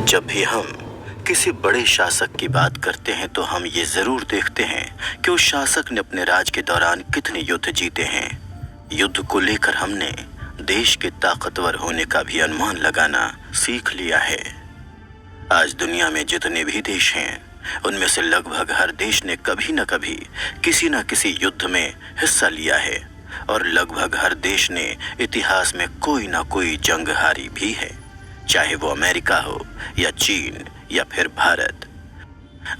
जब भी हम किसी बड़े शासक की बात करते हैं तो हम ये ज़रूर देखते हैं कि उस शासक ने अपने राज के दौरान कितने युद्ध जीते हैं। युद्ध को लेकर हमने देश के ताकतवर होने का भी अनुमान लगाना सीख लिया है। आज दुनिया में जितने भी देश हैं उनमें से लगभग हर देश ने कभी न कभी किसी न किसी युद्ध में हिस्सा लिया है और लगभग हर देश ने इतिहास में कोई न कोई जंग हारी भी है, चाहे वो अमेरिका हो या चीन या फिर भारत।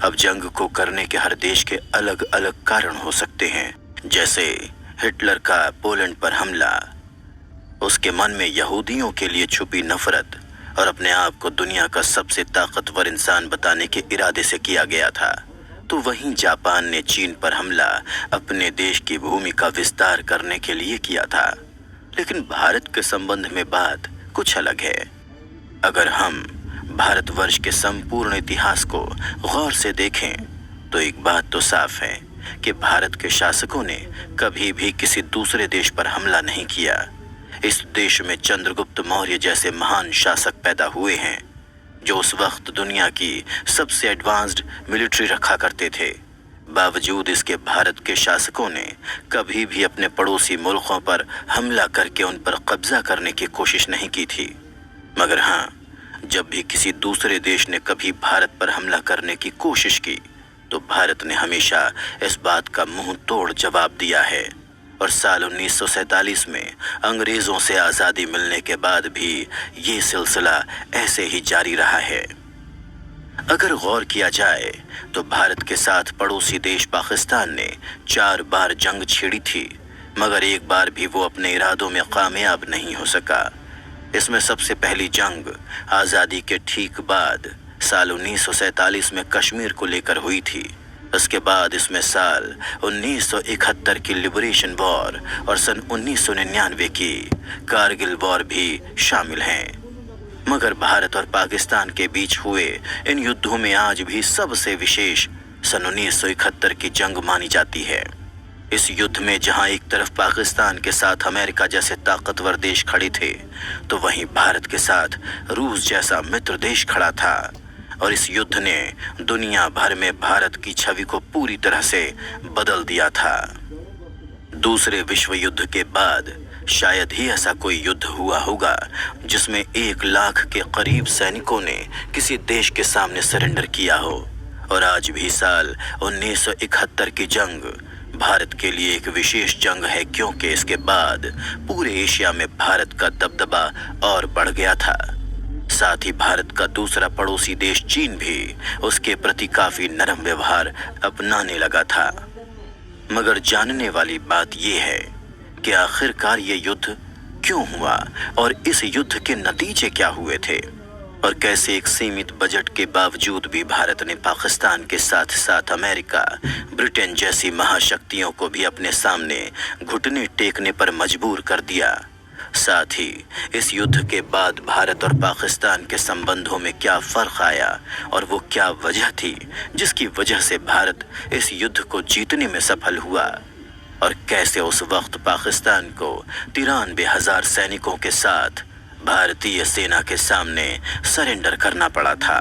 अब जंग को करने के हर देश के अलग अलग कारण हो सकते हैं, जैसे हिटलर का पोलैंड पर हमला, उसके मन में यहूदियों के लिए छुपी नफरत और अपने आप को दुनिया का सबसे ताकतवर इंसान बताने के इरादे से किया गया था। तो वहीं जापान ने चीन पर हमला अपने देश की भूमि का विस्तार करने के लिए किया था। लेकिन भारत के संबंध में बात कुछ अलग है। अगर हम भारतवर्ष के संपूर्ण इतिहास को गौर से देखें तो एक बात तो साफ है कि भारत के शासकों ने कभी भी किसी दूसरे देश पर हमला नहीं किया। इस देश में चंद्रगुप्त मौर्य जैसे महान शासक पैदा हुए हैं जो उस वक्त दुनिया की सबसे एडवांस्ड मिलिट्री रखा करते थे। बावजूद इसके भारत के शासकों ने कभी भी अपने पड़ोसी मुल्कों पर हमला करके उन पर कब्जा करने की कोशिश नहीं की थी। मगर हाँ, जब भी किसी दूसरे देश ने कभी भारत पर हमला करने की कोशिश की तो भारत ने हमेशा इस बात का मुंह तोड़ जवाब दिया है और साल 1947 में अंग्रेज़ों से आज़ादी मिलने के बाद भी ये सिलसिला ऐसे ही जारी रहा है। अगर गौर किया जाए तो भारत के साथ पड़ोसी देश पाकिस्तान ने 4 बार जंग छेड़ी थी, मगर एक बार भी वो अपने इरादों में कामयाब नहीं हो सका। इसमें सबसे पहली जंग आज़ादी के ठीक बाद साल 1947 में कश्मीर को लेकर हुई थी। उसके बाद इसमें साल 1971 की लिबरेशन वॉर और सन 1999 की कारगिल वॉर भी शामिल हैं। मगर भारत और पाकिस्तान के बीच हुए इन युद्धों में आज भी सबसे विशेष सन 1971 की जंग मानी जाती है। इस युद्ध में जहां एक तरफ पाकिस्तान के साथ अमेरिका जैसे ताकतवर देश खड़े थे तो वहीं भारत के साथ रूस जैसा मित्र देश खड़ा था और इस युद्ध ने दुनिया भर में भारत की छवि को पूरी तरह से बदल दिया था। दूसरे विश्व युद्ध के बाद शायद ही ऐसा कोई युद्ध हुआ होगा जिसमें 1 लाख के करीब सैनिकों ने किसी देश के सामने सरेंडर किया हो। और आज भी साल 1971 की जंग भारत के लिए एक विशेष जंग है, क्योंकि इसके बाद पूरे एशिया में भारत का दबदबा और बढ़ गया था। साथ ही भारत का दूसरा पड़ोसी देश चीन भी उसके प्रति काफी नरम व्यवहार अपनाने लगा था। मगर जानने वाली बात यह है कि आखिरकार ये युद्ध क्यों हुआ और इस युद्ध के नतीजे क्या हुए थे और कैसे एक सीमित बजट के बावजूद भी भारत ने पाकिस्तान के साथ साथ अमेरिका, ब्रिटेन जैसी महाशक्तियों को भी अपने सामने घुटने टेकने पर मजबूर कर दिया। साथ ही इस युद्ध के बाद भारत और पाकिस्तान के संबंधों में क्या फर्क आया और वो क्या वजह थी जिसकी वजह से भारत इस युद्ध को जीतने में सफल हुआ और कैसे उस वक्त पाकिस्तान को 93,000 सैनिकों के साथ भारतीय सेना के सामने सरेंडर करना पड़ा था।